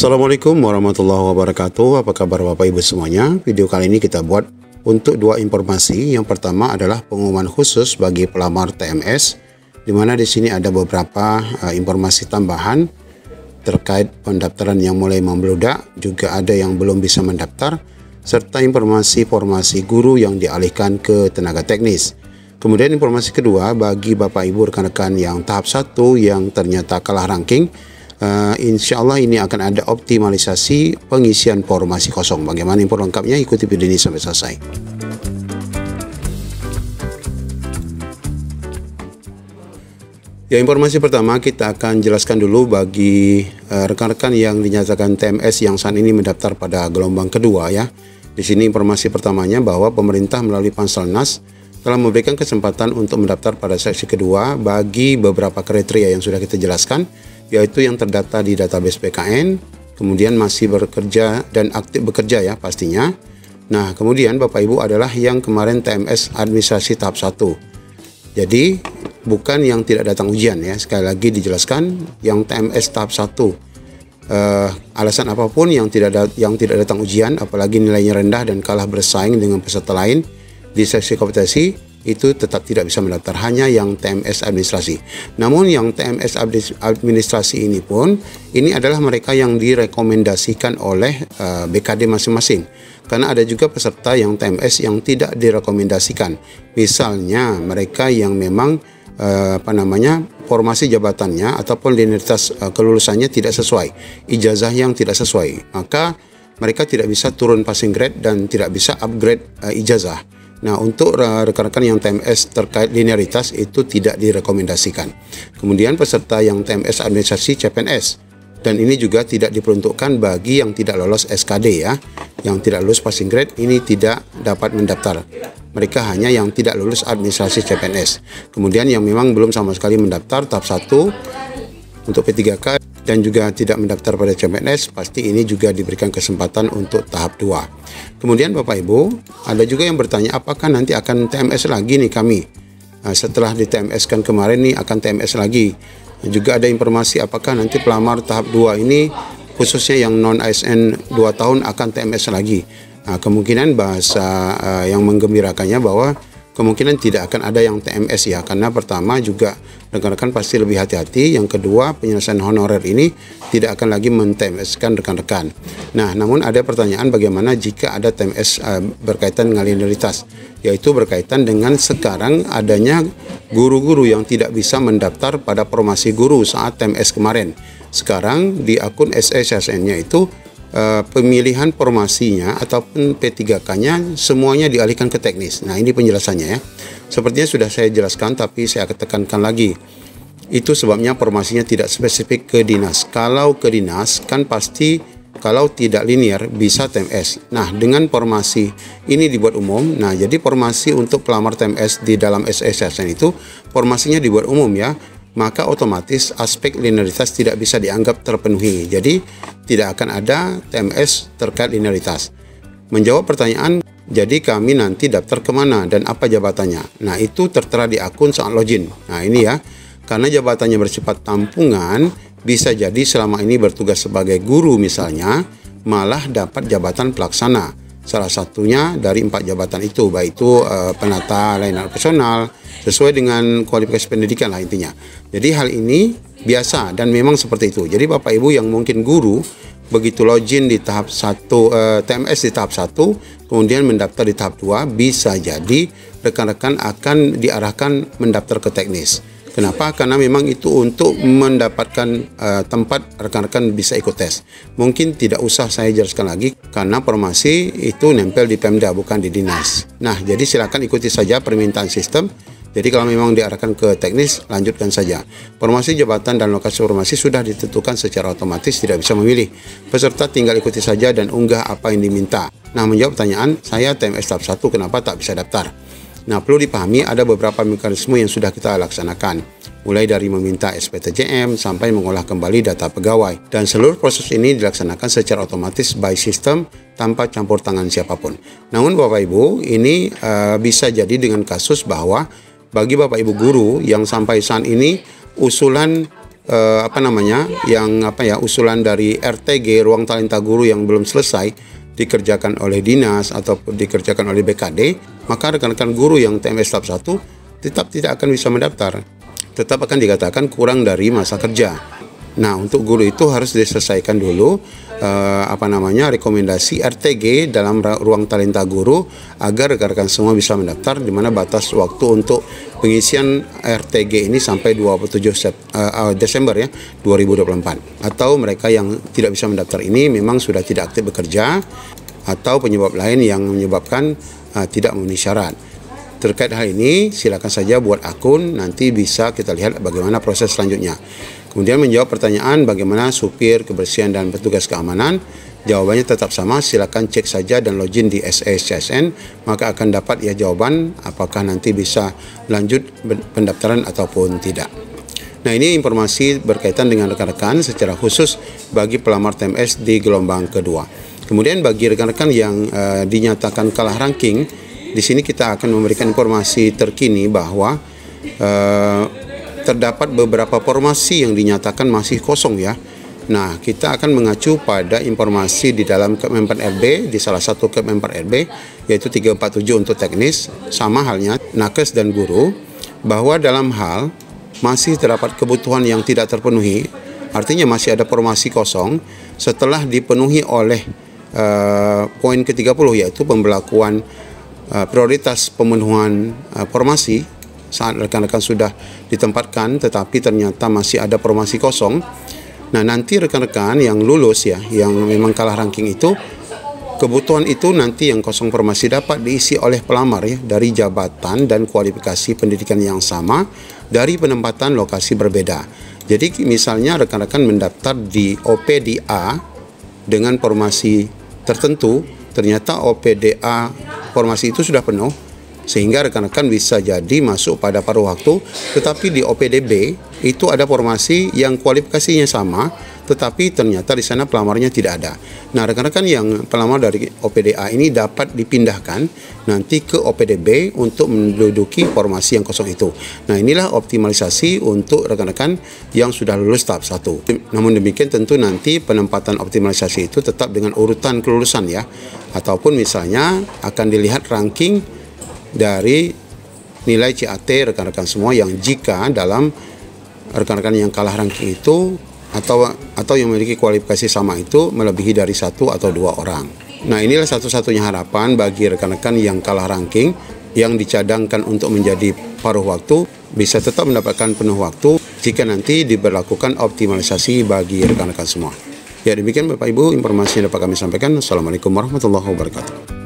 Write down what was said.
Assalamualaikum warahmatullahi wabarakatuh. Apa kabar Bapak Ibu semuanya? Video kali ini kita buat untuk dua informasi. Yang pertama adalah pengumuman khusus bagi pelamar TMS, di mana di sini ada beberapa informasi tambahan terkait pendaftaran yang mulai membludak, juga ada yang belum bisa mendaftar, serta informasi formasi guru yang dialihkan ke tenaga teknis. Kemudian informasi kedua bagi Bapak Ibu rekan-rekan yang tahap 1 yang ternyata kalah ranking, insya Allah ini akan ada optimalisasi pengisian formasi kosong. Bagaimana info lengkapnya? Ikuti video ini sampai selesai. Ya, informasi pertama kita akan jelaskan dulu bagi rekan-rekan yang dinyatakan TMS yang saat ini mendaftar pada gelombang kedua ya. Di sini informasi pertamanya bahwa pemerintah melalui Panselnas telah memberikan kesempatan untuk mendaftar pada seksi kedua bagi beberapa kriteria yang sudah kita jelaskan, yaitu yang terdata di database PKN, kemudian masih bekerja dan aktif bekerja ya pastinya. Nah, kemudian Bapak Ibu adalah yang kemarin TMS administrasi tahap 1. Jadi, bukan yang tidak datang ujian ya. Sekali lagi dijelaskan, yang TMS tahap 1. Alasan apapun yang tidak datang ujian, apalagi nilainya rendah dan kalah bersaing dengan peserta lain di seksi kompetensi, itu tetap tidak bisa mendaftar, hanya yang TMS administrasi. Namun yang TMS administrasi ini pun, ini adalah mereka yang direkomendasikan oleh BKD masing-masing. Karena ada juga peserta yang TMS yang tidak direkomendasikan. Misalnya mereka yang memang formasi jabatannya ataupun linearitas kelulusannya tidak sesuai, ijazah yang tidak sesuai, maka mereka tidak bisa turun passing grade dan tidak bisa upgrade ijazah. Nah, untuk rekan-rekan yang TMS terkait linearitas itu tidak direkomendasikan. Kemudian peserta yang TMS administrasi CPNS, dan ini juga tidak diperuntukkan bagi yang tidak lolos SKD ya. Yang tidak lulus passing grade ini tidak dapat mendaftar. Mereka hanya yang tidak lulus administrasi CPNS. Kemudian yang memang belum sama sekali mendaftar tahap 1 untuk P3K dan juga tidak mendaftar pada CPNS, pasti ini juga diberikan kesempatan untuk tahap 2. Kemudian Bapak Ibu, ada juga yang bertanya apakah nanti akan TMS lagi nih kami. Setelah di TMS kan kemarin nih akan TMS lagi. Juga ada informasi apakah nanti pelamar tahap 2 ini khususnya yang non ASN 2 tahun akan TMS lagi. Kemungkinan bahasa yang menggembirakannya bahwa kemungkinan tidak akan ada yang TMS ya, karena pertama juga rekan-rekan pasti lebih hati-hati. Yang kedua, penyelesaian honorer ini tidak akan lagi men-TMS-kan rekan-rekan. Nah, namun ada pertanyaan bagaimana jika ada TMS berkaitan dengan linearitas, yaitu berkaitan dengan sekarang adanya guru-guru yang tidak bisa mendaftar pada formasi guru saat TMS kemarin. Sekarang di akun SSSN-nya itu pemilihan formasinya ataupun P3K-nya semuanya dialihkan ke teknis. Nah, ini penjelasannya ya. Sepertinya sudah saya jelaskan, tapi saya akan tekankan lagi. Itu sebabnya formasinya tidak spesifik ke dinas. Kalau ke dinas kan pasti kalau tidak linear bisa TMS. Nah, dengan formasi ini dibuat umum. Nah, jadi formasi untuk pelamar TMS di dalam SSSN itu formasinya dibuat umum ya. Maka otomatis aspek linearitas tidak bisa dianggap terpenuhi. Jadi tidak akan ada TMS terkait linearitas. Menjawab pertanyaan, jadi kami nanti daftar kemana dan apa jabatannya? Nah, itu tertera di akun saat login. Nah, ini ya, karena jabatannya bersifat tampungan, bisa jadi selama ini bertugas sebagai guru misalnya, malah dapat jabatan pelaksana. Salah satunya dari 4 jabatan itu, baik itu penata layanan personal, sesuai dengan kualifikasi pendidikan lah intinya. Jadi hal ini biasa dan memang seperti itu. Jadi Bapak Ibu yang mungkin guru, begitu login di tahap 1, TMS di tahap 1, kemudian mendaftar di tahap 2, bisa jadi rekan-rekan akan diarahkan mendaftar ke teknis. Kenapa? Karena memang itu untuk mendapatkan tempat rekan-rekan bisa ikut tes. Mungkin tidak usah saya jelaskan lagi karena formasi itu nempel di Pemda bukan di dinas. Nah, jadi silakan ikuti saja permintaan sistem. Jadi kalau memang diarahkan ke teknis, lanjutkan saja. Formasi jabatan dan lokasi formasi sudah ditentukan secara otomatis, tidak bisa memilih. Peserta tinggal ikuti saja dan unggah apa yang diminta. Nah, menjawab pertanyaan, saya TMS tahap 1 kenapa tak bisa daftar? Nah, perlu dipahami ada beberapa mekanisme yang sudah kita laksanakan, mulai dari meminta SPTJM sampai mengolah kembali data pegawai. Dan seluruh proses ini dilaksanakan secara otomatis by system tanpa campur tangan siapapun. Namun Bapak Ibu, ini bisa jadi dengan kasus bahwa bagi Bapak Ibu guru yang sampai saat ini usulan usulan dari RTG ruang talenta guru yang belum selesai dikerjakan oleh dinas atau dikerjakan oleh BKD, maka rekan-rekan guru yang TMS tahap 1 tetap tidak akan bisa mendaftar, tetap akan dikatakan kurang dari masa kerja. Nah, untuk guru itu harus diselesaikan dulu rekomendasi RTG dalam ruang talenta guru agar rekan-rekan semua bisa mendaftar, di mana batas waktu untuk pengisian RTG ini sampai 27 Desember ya 2024. Atau mereka yang tidak bisa mendaftar ini memang sudah tidak aktif bekerja atau penyebab lain yang menyebabkan tidak memenuhi syarat. Terkait hal ini, silakan saja buat akun, nanti bisa kita lihat bagaimana proses selanjutnya. Kemudian menjawab pertanyaan bagaimana supir, kebersihan, dan petugas keamanan, jawabannya tetap sama, silakan cek saja dan login di SSCSN, maka akan dapat ya jawaban apakah nanti bisa lanjut pendaftaran ataupun tidak. Nah, ini informasi berkaitan dengan rekan-rekan secara khusus bagi pelamar TMS di gelombang kedua. Kemudian bagi rekan-rekan yang dinyatakan kalah ranking, di sini kita akan memberikan informasi terkini bahwa terdapat beberapa formasi yang dinyatakan masih kosong ya. Nah, kita akan mengacu pada informasi di dalam Kep 4 RB, di salah satu Kep 4 RB, yaitu 347 untuk teknis, sama halnya nakes dan guru, bahwa dalam hal masih terdapat kebutuhan yang tidak terpenuhi, artinya masih ada formasi kosong, setelah dipenuhi oleh poin ke-30, yaitu pembelakuan prioritas pemenuhan formasi, saat rekan-rekan sudah ditempatkan tetapi ternyata masih ada formasi kosong. Nah, nanti rekan-rekan yang lulus ya, yang memang kalah ranking itu, kebutuhan itu nanti yang kosong formasi dapat diisi oleh pelamar ya, dari jabatan dan kualifikasi pendidikan yang sama, dari penempatan lokasi berbeda. Jadi misalnya rekan-rekan mendaftar di OPDA dengan formasi tertentu, ternyata OPDA formasi itu sudah penuh, sehingga rekan-rekan bisa jadi masuk pada paruh waktu, tetapi di OPDB itu ada formasi yang kualifikasinya sama, tetapi ternyata di sana pelamarnya tidak ada. Nah, rekan-rekan yang pelamar dari OPDA ini dapat dipindahkan nanti ke OPDB untuk menduduki formasi yang kosong itu. Nah, inilah optimalisasi untuk rekan-rekan yang sudah lulus tahap 1. Namun demikian tentu nanti penempatan optimalisasi itu tetap dengan urutan kelulusan ya, ataupun misalnya akan dilihat ranking dari nilai CAT rekan-rekan semua, yang jika dalam rekan-rekan yang kalah ranking itu atau yang memiliki kualifikasi sama itu melebihi dari 1 atau 2 orang. Nah, inilah satu-satunya harapan bagi rekan-rekan yang kalah ranking yang dicadangkan untuk menjadi paruh waktu bisa tetap mendapatkan penuh waktu jika nanti diberlakukan optimalisasi bagi rekan-rekan semua. Ya, demikian Bapak Ibu informasi yang dapat kami sampaikan. Assalamualaikum warahmatullahi wabarakatuh.